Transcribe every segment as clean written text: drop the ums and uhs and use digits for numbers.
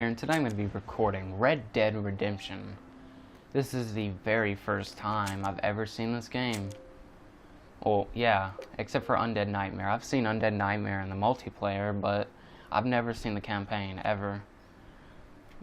And today I'm going to be recording Red Dead Redemption. This is the very first time I've ever seen this game. Well, yeah, except for Undead Nightmare. I've seen Undead Nightmare in the multiplayer, but I've never seen the campaign, ever.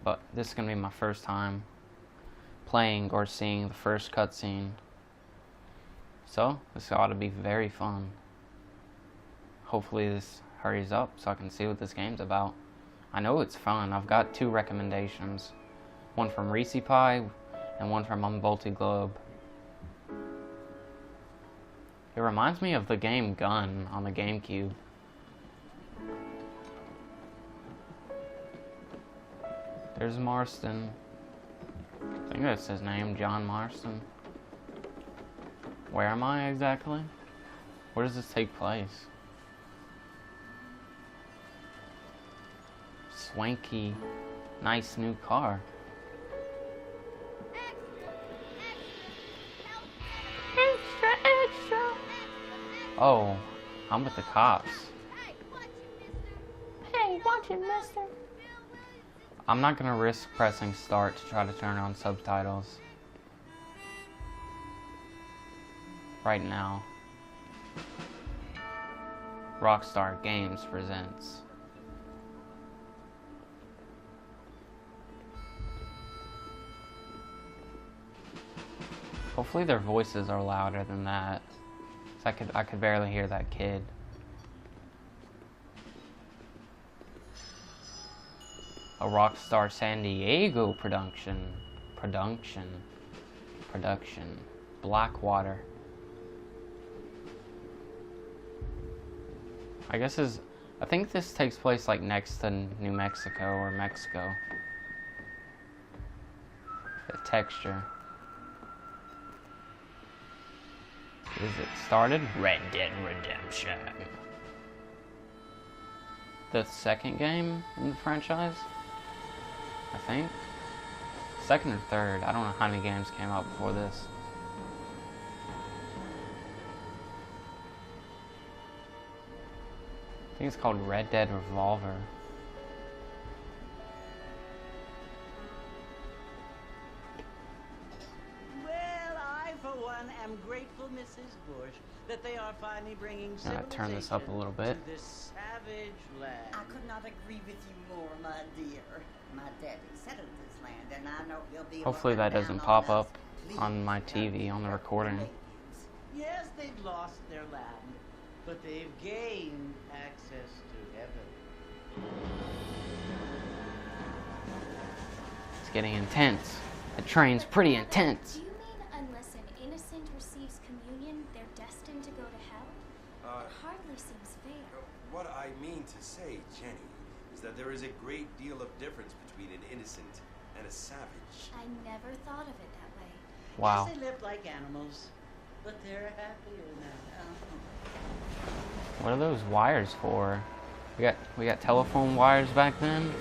But this is going to be my first time playing or seeing the first cutscene. So, this ought to be very fun. Hopefully this hurries up so I can see what this game's about. I know it's fun. I've got two recommendations. One from Reese Pie and one from Unbolty Globe. It reminds me of the game Gun on the GameCube. There's Marston. I think that's his name, John Marston. Where am I exactly? Where does this take place? Swanky, nice new car. Extra, extra. Oh, I'm with the cops. Hey, watch it, mister. I'm not gonna risk pressing start to try to turn on subtitles right now. Rockstar Games presents. Hopefully their voices are louder than that. So I could barely hear that kid. A Rockstar San Diego production. Blackwater. I think this takes place like next to New Mexico or Mexico. The texture. Is it started? Red Dead Redemption. The second game in the franchise? I think. Second or third. I don't know how many games came out before this. I think it's called Red Dead Revolver. I'm grateful, Mrs. Bush, that they are finally bringing civilization. Turn this up a little bit. To this savage land. I could not agree with you more, my dear. My daddy settled this land, and I know he'll be. Hopefully that doesn't pop up on my TV on the recording. Yes, they've lost their land, but they've gained access to heaven. It's getting intense. The train's pretty intense. Destined to go to hell? It hardly seems fair. What I mean to say, Jenny, is that there is a great deal of difference between an innocent and a savage. I never thought of it that way. Wow. Yes, they live like animals, but they're happier now. What are those wires for? We got telephone wires back then?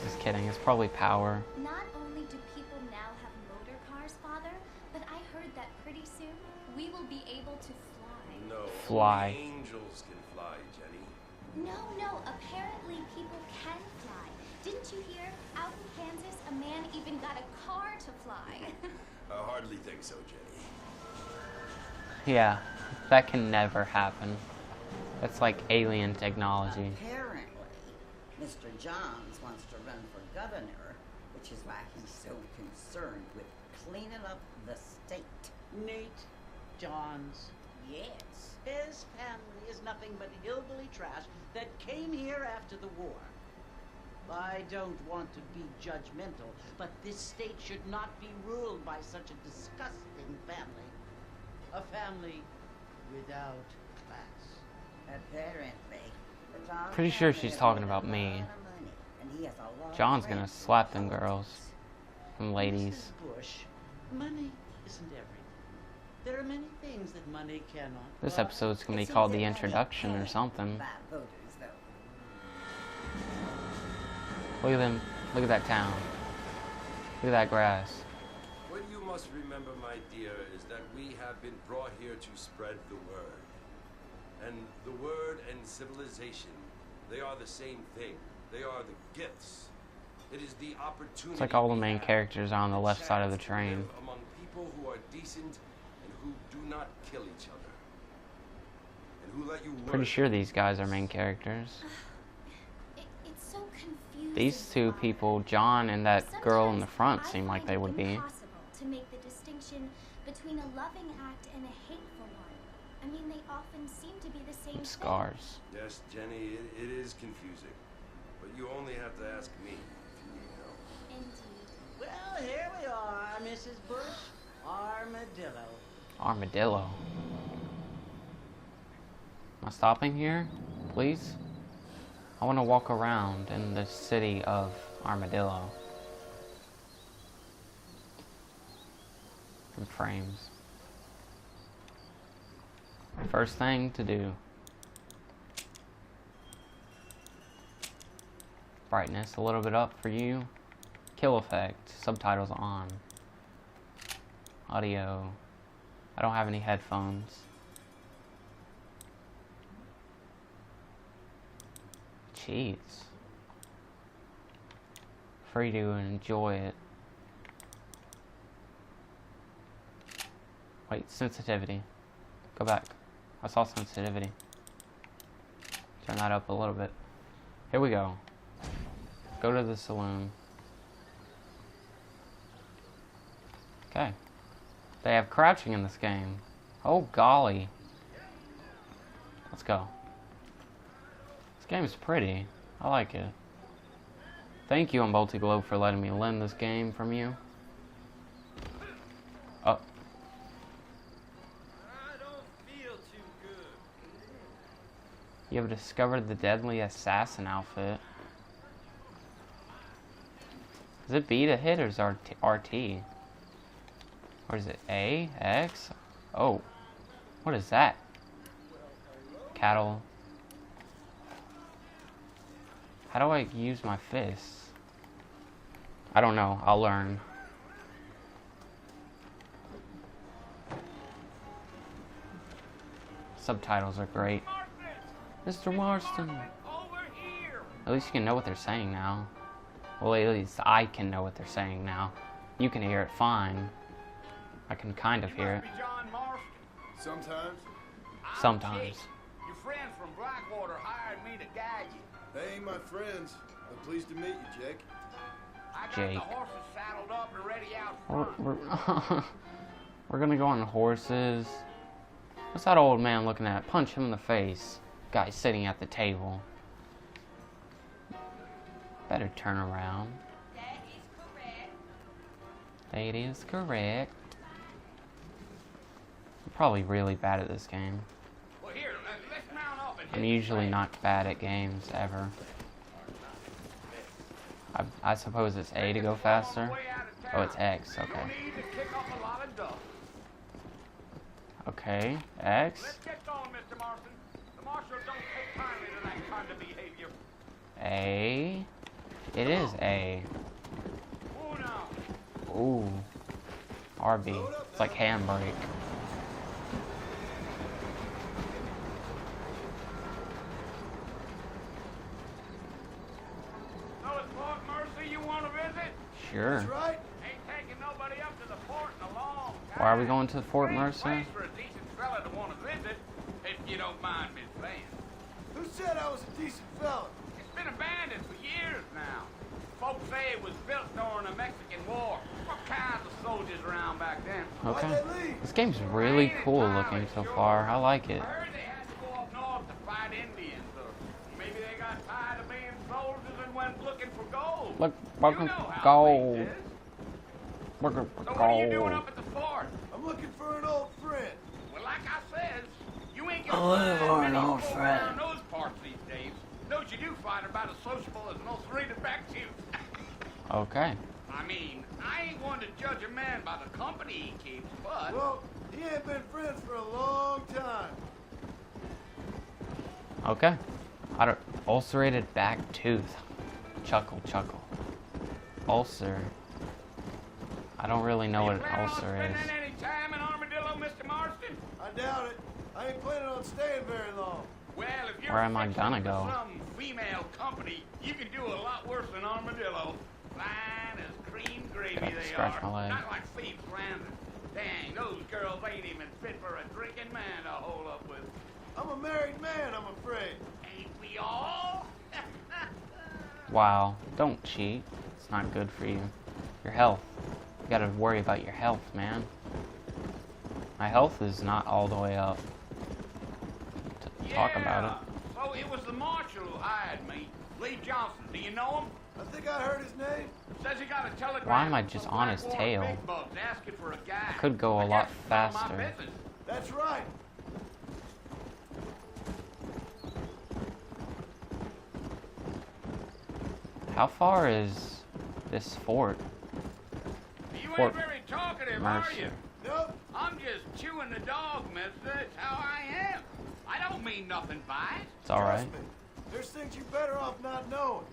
Just kidding, it's probably power. Not only do people now have motor cars, Father, but I heard that pretty soon we will be able to fly. No, fly. Only angels can fly, Jenny. No, apparently people can fly. Didn't you hear? Out in Kansas, a man even got a car to fly. I hardly think so, Jenny. Yeah, that can never happen. That's like alien technology. Apparently, Mr. Johns wants to run for governor, which is why he's so concerned with cleaning up the state. Nate Johns. Yes. His family is nothing but hillbilly trash that came here after the war. I don't want to be judgmental, but this state should not be ruled by such a disgusting family. A family without class. Apparently. Pretty sure she's talking about me. John's gonna slap them girls and ladies. Mrs. Bush, money isn't everything. There are many things that money cannot This buy. episode's gonna be called The Introduction or something. Look at them. Look at that town. Look at that grass. What you must remember, my dear, is that we have been brought here to spread the word. And the word and civilization, they are the same thing. They are the gifts. It is the opportunity. It's like all the we main have, characters are on the left side of the chance to train. live among people who are decent and who do not kill each other. And who let you Pretty work. sure these guys are main characters. It's so confusing. These two Father. people, John and that girl in the front, Sometimes seem like I they find would it be. impossible to make the distinction between a loving act and a hateful one. I mean, they often seem to be the same thing. Scars. Yes, Jenny, it is confusing. But you only have to ask me if you need help. Indeed. Well, here we are, Mrs. Bush. Armadillo. Armadillo. Am I stopping here, please? I want to walk around in the city of Armadillo. In frames. First thing to do. Brightness a little bit up for you. Kill effect. Subtitles on. Audio. I don't have any headphones. Jeez. Free to enjoy it. Wait, sensitivity. Go back. I saw sensitivity. Turn that up a little bit. Here we go. Go to the saloon. Okay. They have crouching in this game. Oh golly. Let's go. This game is pretty. I like it. Thank you, Globe, for letting me lend this game from you. Oh. I don't feel too good. You have discovered the deadly assassin outfit. Is it B to hit or is it RT? Or is it A? X? Oh. What is that? Cattle. How do I use my fists? I don't know. I'll learn. Subtitles are great. Mr. Marston! Over here. At least you can know what they're saying now. Well, at least I can know what they're saying now. You can hear it fine. I can kind of hear it. Must be John Marston. Sometimes. I'm Sometimes. Jake. Your friends from Blackwater hired me to guide you. They ain't my friends. I'm pleased to meet you, Jake. I got Jake. the horses saddled up and ready out We're, front. we're gonna go on horses. What's that old man looking at? Punch him in the face. Guy sitting at the table. Better turn around. That is correct. That is correct. I'm probably really bad at this game. Well, here, let's mount up and I'm hit usually the not bad at games, ever. I suppose it's A to go faster. Oh, it's X, No okay. need to kick up a lot of dust. Okay, X. Let's get going, Mr. Marston. The marshal don't take kindly to that kind of behavior. A. It is A. Oh, no. Ooh. RB. It's like handbrake. So it's Port Mercy you want to visit? Sure. right. Ain't taking nobody up to the port in a long time. Why are we going to Fort Great Mercy? place for a decent fella to want to visit, if you don't mind me saying. Who said I was a decent fella? It's been abandoned for years now. Folks say it was built during the Mexican War. What kinds of soldiers around back then? Okay. Why'd they leave? This game's really cool looking so far. I like it. I heard they had to go up north to fight Indians, or maybe they got tired of being soldiers and went looking for gold. Look, You welcome know to how gold. things is. Looking for So what are you doing gold. up at the fort? I'm looking for an old friend. Well, like I said, you ain't I'm looking gonna for find an many old folk friend. around those parts these days. Those you do find are about as sociable as most reading back to you. Okay. I mean, I ain't one to judge a man by the company he keeps, but Well, he ain't been friends for a long time. Okay. Ulcerated back tooth. Chuckle, chuckle. Ulcer. I don't really know what you an plan on ulcer is. spending any time in Armadillo, Mr. Marston? I doubt it. I ain't planning on staying very long. Well, if you're Where am I fixing gonna for go? some female company, you can do a lot worse than armadillo. Fine as cream gravy Yeah, they scratch are. my leg. Not like Thieves Landing. Dang, those girls ain't even fit for a drinking man to hole up with. I'm a married man, I'm afraid. Ain't we all? Wow, don't cheat. It's not good for you. Your health. You gotta worry about your health, man. My health is not all the way up to talk about it. So it was the marshal who hired me. Lee Johnson, do you know him? I think I heard his name. Says he got a telegram. Why am I from just some on his Blackwater tail? big bugs asking for a guy. Could go a I lot guess it's none of my faster. business. That's right. How far is this fort? You Fort ain't very talkative, are you? Mercer. Nope. I'm just chewing the dog, mister. It's how I am. I don't mean nothing by it. It's alright. Trust me. There's things you're better off not knowing.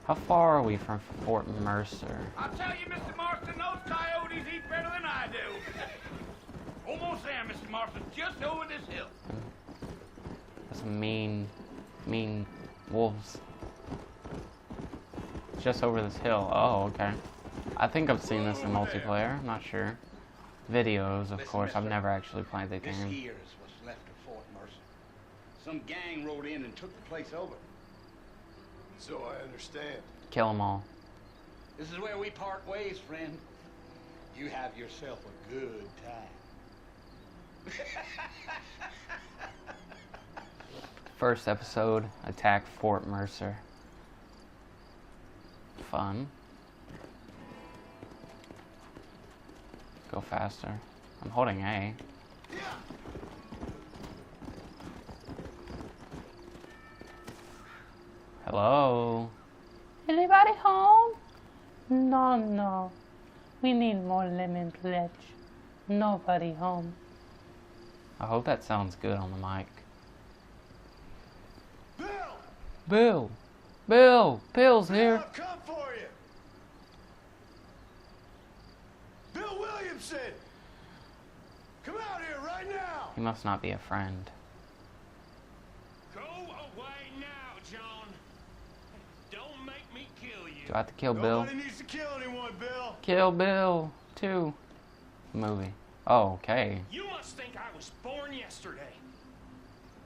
How far are we from Fort Mercer? I'll tell you, Mr. Marston, those coyotes eat better than I do. Almost there, Mr. Marston. Just over this hill. That's mean wolves. Just over this hill. Oh, okay. I think I've seen this in multiplayer. I'm not sure. Videos, of course. I've never actually played the This game. here is what's left of Fort Mercer. Some gang rode in and took the place over. So I understand. Kill them all. This is where we part ways, friend. You have yourself a good time. First episode, attack Fort Mercer. Fun. Go faster. I'm holding A. Hello? Anybody home? No. We need more lemon pledge. Nobody home. I hope that sounds good on the mic. Bill! Bill's here. I'll come for you. Bill Williamson! Come out here right now! He must not be a friend. Go away now, John. Don't make me kill you. Do I have to kill Bill? Nobody needs to kill anyone, Bill. Kill Bill 2. Movie. Oh, okay. You must think I was born yesterday.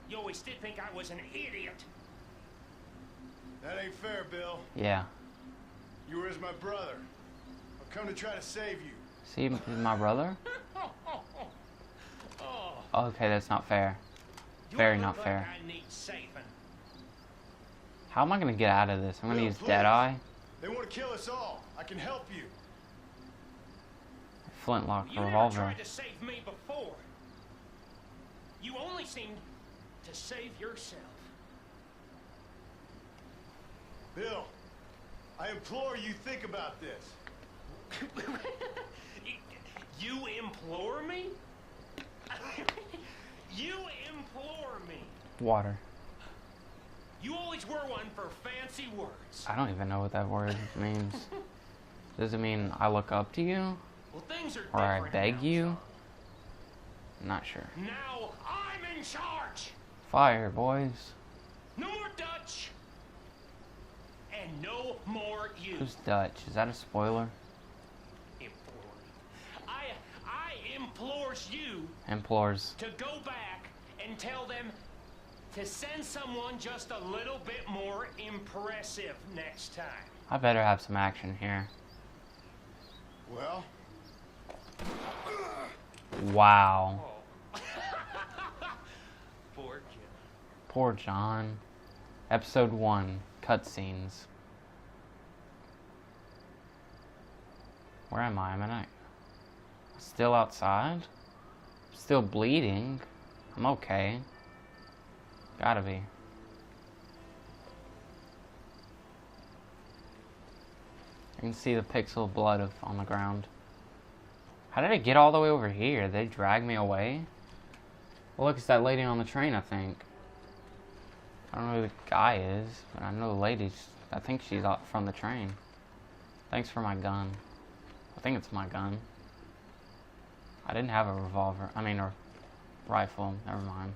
You always did think I was an idiot. That ain't fair, Bill. Yeah. You were as my brother. I've come to try to save you. See, he's my brother? Oh, Okay, that's not fair. do Very I not look fair. Like I need saving. How am I gonna get out of this? I'm gonna Bill, use please. Deadeye. They want to kill us all. I can help you. Flintlock You never revolver. tried to save me before. You only seemed to save yourself. Bill, I implore you think about this. You implore me? You implore me. Water. You always were one for fancy words. I don't even know what that word means. Does it mean I look up to you? Well, things are Or I different beg now, you? son. Not sure. Now I'm in charge. Fire, boys. No more Dutch. And no more you. Who's Dutch? Is that a spoiler? Implore. I implores you Implores. to go back and tell them to send someone just a little bit more impressive next time. I better have some action here. Well, Wow. Oh. Poor kid. Poor John. Episode 1. Cutscenes. Where am I? Still outside? Still bleeding? I'm okay. Gotta be. I can see the pixel of blood on the ground. How did I get all the way over here? Did they drag me away? Well, look, it's that lady on the train, I think. I don't know who the guy is, but I know the lady's... I think she's out from the train. Thanks for my gun. I think it's my gun. I didn't have a revolver. I mean, a rifle. Never mind.